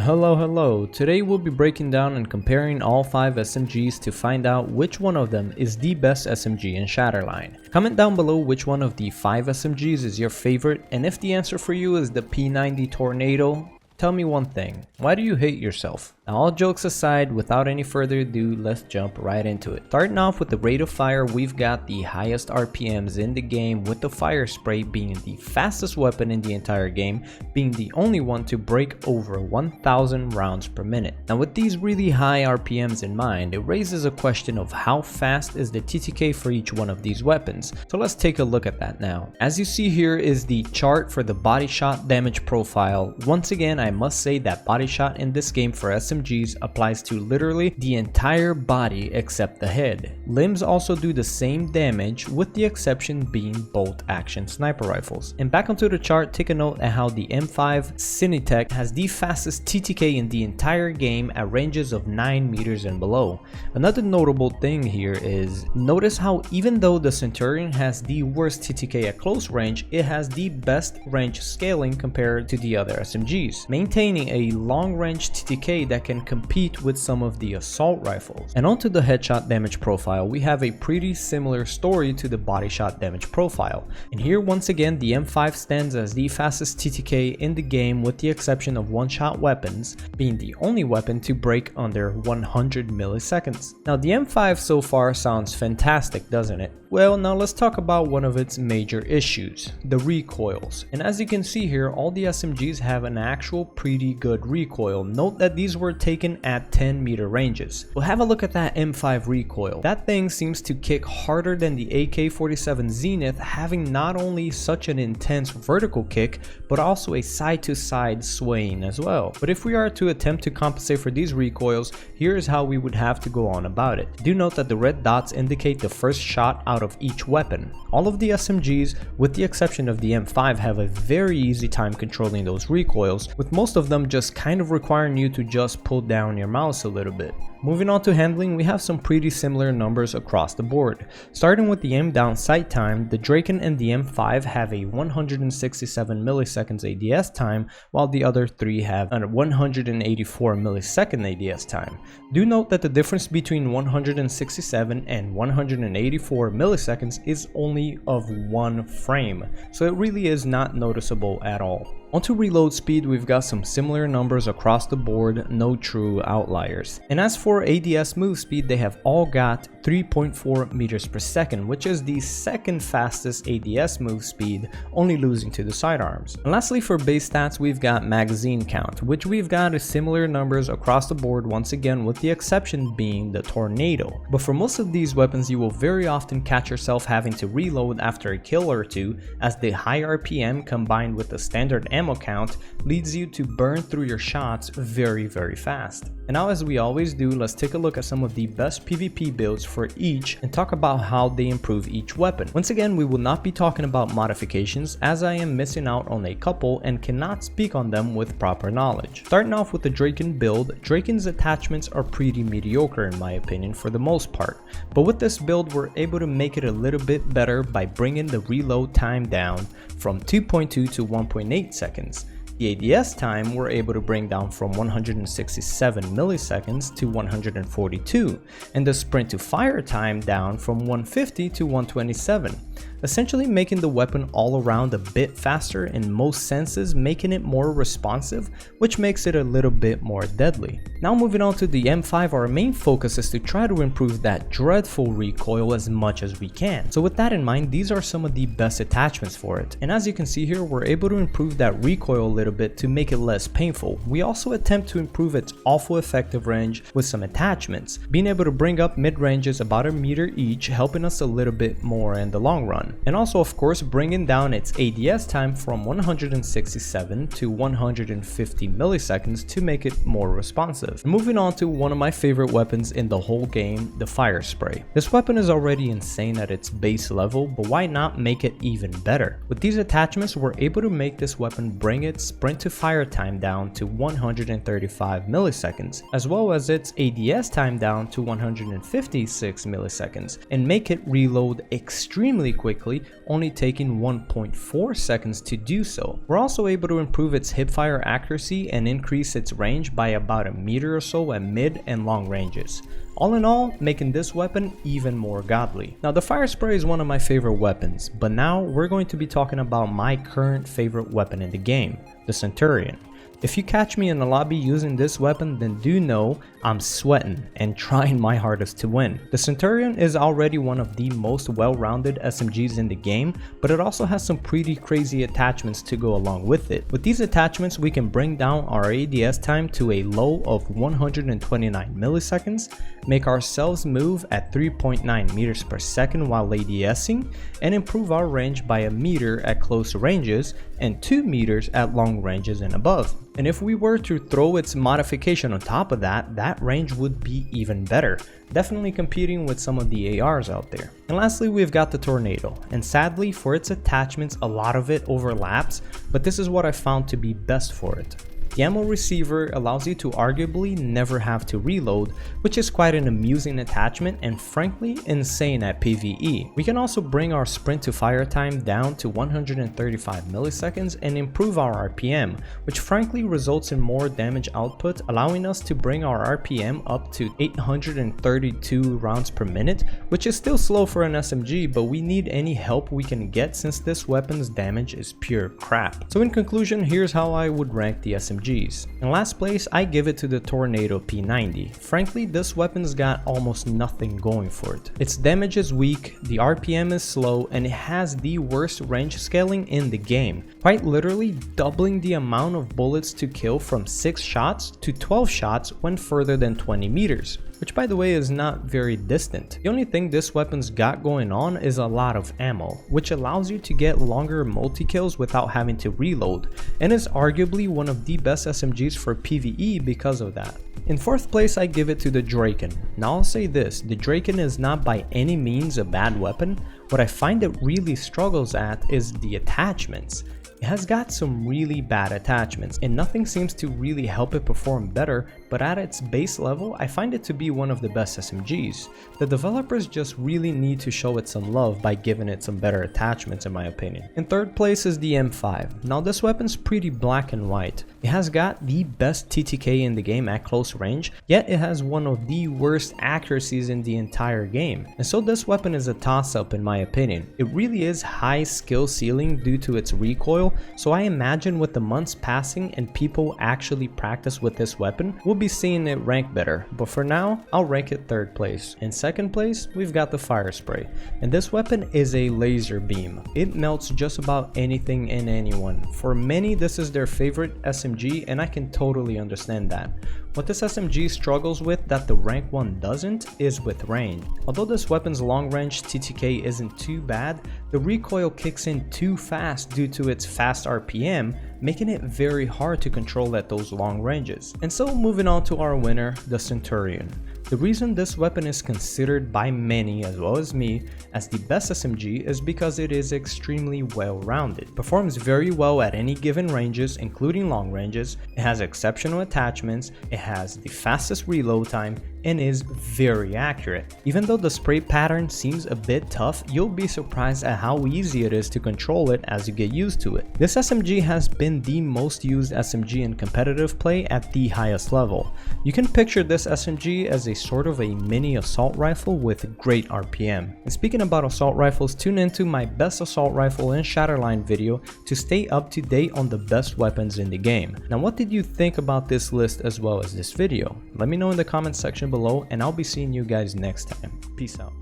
Hello. Today we'll be breaking down and comparing all 5 SMGs to find out which one of them is the best SMG in Shatterline. Comment down below which one of the 5 SMGs is your favorite, and if the answer for you is the P90 Tornado, tell me one thing, why do you hate yourself? Now, all jokes aside, without any further ado, let's jump right into it. Starting off with the rate of fire, we've got the highest RPMs in the game, with the Firespray being the fastest weapon in the entire game, being the only one to break over 1000 rounds per minute. Now, with these really high RPMs in mind, it raises a question of how fast is the TTK for each one of these weapons. So let's take a look at that now. As you see here is the chart for the Bodyshot Damage profile. Once again, I must say that Bodyshot in this game for SMGs applies to literally the entire body except the head. Limbs also do the same damage, with the exception being bolt action sniper rifles. And back onto the chart, take a note at how the M5 Cinetech has the fastest TTK in the entire game at ranges of 9 meters and below. Another notable thing here is, notice how even though the Centurion has the worst TTK at close range, it has the best range scaling compared to the other SMGs, maintaining a long range TTK that can compete with some of the assault rifles. And onto the headshot damage profile, we have a pretty similar story to the Bodyshot damage profile. And here once again the M5 stands as the fastest TTK in the game, with the exception of one-shot weapons, being the only weapon to break under 100 milliseconds. Now the M5 so far sounds fantastic, doesn't it? Well, now let's talk about one of its major issues, the recoils. And as you can see here, all the SMGs have an actual pretty good recoil. Note that these were taken at 10 meter ranges. Well, have a look at that M5 recoil. That thing seems to kick harder than the AK-47 Zenith, having not only such an intense vertical kick, but also a side-to-side swaying as well. But if we are to attempt to compensate for these recoils, here is how we would have to go on about it. Do note that the red dots indicate the first shot out of each weapon. All of the SMGs, with the exception of the M5, have a very easy time controlling those recoils, with most of them just kind of requiring you to just pull down your mouse a little bit. Moving on to handling, we have some pretty similar numbers across the board. Starting with the aim down sight time, the Drachen and the M5 have a 167 milliseconds ADS time, while the other three have a 184 millisecond ADS time. Do note that the difference between 167 and 184 milliseconds is only of 1 frame, so it really is not noticeable at all. Onto reload speed, we've got some similar numbers across the board, no true outliers. And as for ADS move speed, they have all got 3.4 meters per second, which is the second fastest ADS move speed, only losing to the sidearms. And lastly, for base stats, we've got magazine count, which we've got similar numbers across the board, once again with the exception being the Tornado. But for most of these weapons, you will very often catch yourself having to reload after a kill or two, as the high RPM combined with the standard ammo count leads you to burn through your shots very fast. And now, as we always do, let's take a look at some of the best PvP builds for each and talk about how they improve each weapon. Once again, we will not be talking about modifications, as I am missing out on a couple and cannot speak on them with proper knowledge. Starting off with the Drachen build, Drachen's attachments are pretty mediocre in my opinion for the most part, but with this build we're able to make it a little bit better by bringing the reload time down from 2.2 to 1.8 seconds. The ADS time we're able to bring down from 167 milliseconds to 142, and the sprint to fire time down from 150 to 127, essentially making the weapon all around a bit faster in most senses, making it more responsive, which makes it a little bit more deadly. Now moving on to the M5, our main focus is to try to improve that dreadful recoil as much as we can. So with that in mind, these are some of the best attachments for it. And as you can see here, we're able to improve that recoil a little bit to make it less painful. We also attempt to improve its awful effective range with some attachments, being able to bring up mid ranges about a meter each, helping us a little bit more in the long run. And also of course bringing down its ADS time from 167 to 150 milliseconds to make it more responsive. Moving on to one of my favorite weapons in the whole game, the Firespray. This weapon is already insane at its base level, but why not make it even better? With these attachments, we're able to make this weapon bring its sprint to fire time down to 135 milliseconds, as well as its ADS time down to 156 milliseconds, and make it reload extremely quick quickly, only taking 1.4 seconds to do so. We're also able to improve its hipfire accuracy and increase its range by about a meter or so at mid and long ranges. All in all, making this weapon even more godly. Now the Firespray is one of my favorite weapons, but now we're going to be talking about my current favorite weapon in the game, the Centurion. If you catch me in a lobby using this weapon, then do know I'm sweating and trying my hardest to win. The Centurion is already one of the most well-rounded SMGs in the game, but it also has some pretty crazy attachments to go along with it. With these attachments, we can bring down our ADS time to a low of 129 milliseconds, make ourselves move at 3.9 meters per second while ADSing, and improve our range by a meter at close ranges and 2 meters at long ranges and above. And if we were to throw its modification on top of that, that range would be even better, definitely competing with some of the ARs out there. And lastly, we've got the Tornado, and sadly for its attachments a lot of it overlaps, but this is what I found to be best for it. The ammo receiver allows you to arguably never have to reload, which is quite an amusing attachment and frankly insane at PvE. We can also bring our sprint to fire time down to 135 milliseconds and improve our RPM, which frankly results in more damage output, allowing us to bring our RPM up to 832 rounds per minute, which is still slow for an SMG, but we need any help we can get since this weapon's damage is pure crap. So in conclusion, here's how I would rank the SMG. In last place, I give it to the Tornado P90. Frankly, this weapon's got almost nothing going for it. Its damage is weak, the RPM is slow, and it has the worst range scaling in the game, quite literally doubling the amount of bullets to kill from 6 shots to 12 shots when further than 20 meters. Which by the way is not very distant. The only thing this weapon's got going on is a lot of ammo, which allows you to get longer multi-kills without having to reload, and is arguably one of the best SMGs for PvE because of that. In fourth place, I give it to the Drachen. Now I'll say this, the Drachen is not by any means a bad weapon. What I find it really struggles at is the attachments. It has got some really bad attachments and nothing seems to really help it perform better, but at its base level I find it to be one of the best SMGs. The developers just really need to show it some love by giving it some better attachments in my opinion. In third place is the M5. Now this weapon's pretty black and white. It has got the best TTK in the game at close range, yet it has one of the worst accuracies in the entire game. And so this weapon is a toss-up in my opinion. It really is high skill ceiling due to its recoil, so I imagine with the months passing and people actually practice with this weapon, we'll be seeing it rank better, but for now, I'll rank it third place. In second place, we've got the Firespray, and this weapon is a laser beam. It melts just about anything and anyone. For many, this is their favorite SMG, and I can totally understand that. What this SMG struggles with that the rank 1 doesn't is with range. Although this weapon's long range TTK isn't too bad, the recoil kicks in too fast due to its fast RPM, making it very hard to control at those long ranges. And so moving on to our winner, the Centurion. The reason this weapon is considered by many as well as me as the best SMG is because it is extremely well-rounded, performs very well at any given ranges including long ranges, it has exceptional attachments, it has the fastest reload time, and is very accurate. Even though the spray pattern seems a bit tough, you'll be surprised at how easy it is to control it as you get used to it. This SMG has been the most used SMG in competitive play at the highest level. You can picture this SMG as a sort of a mini assault rifle with great RPM. And speaking about assault rifles, tune into my best assault rifle and Shatterline video to stay up to date on the best weapons in the game. Now what did you think about this list as well as this video? Let me know in the comment section below and I'll be seeing you guys next time. Peace out.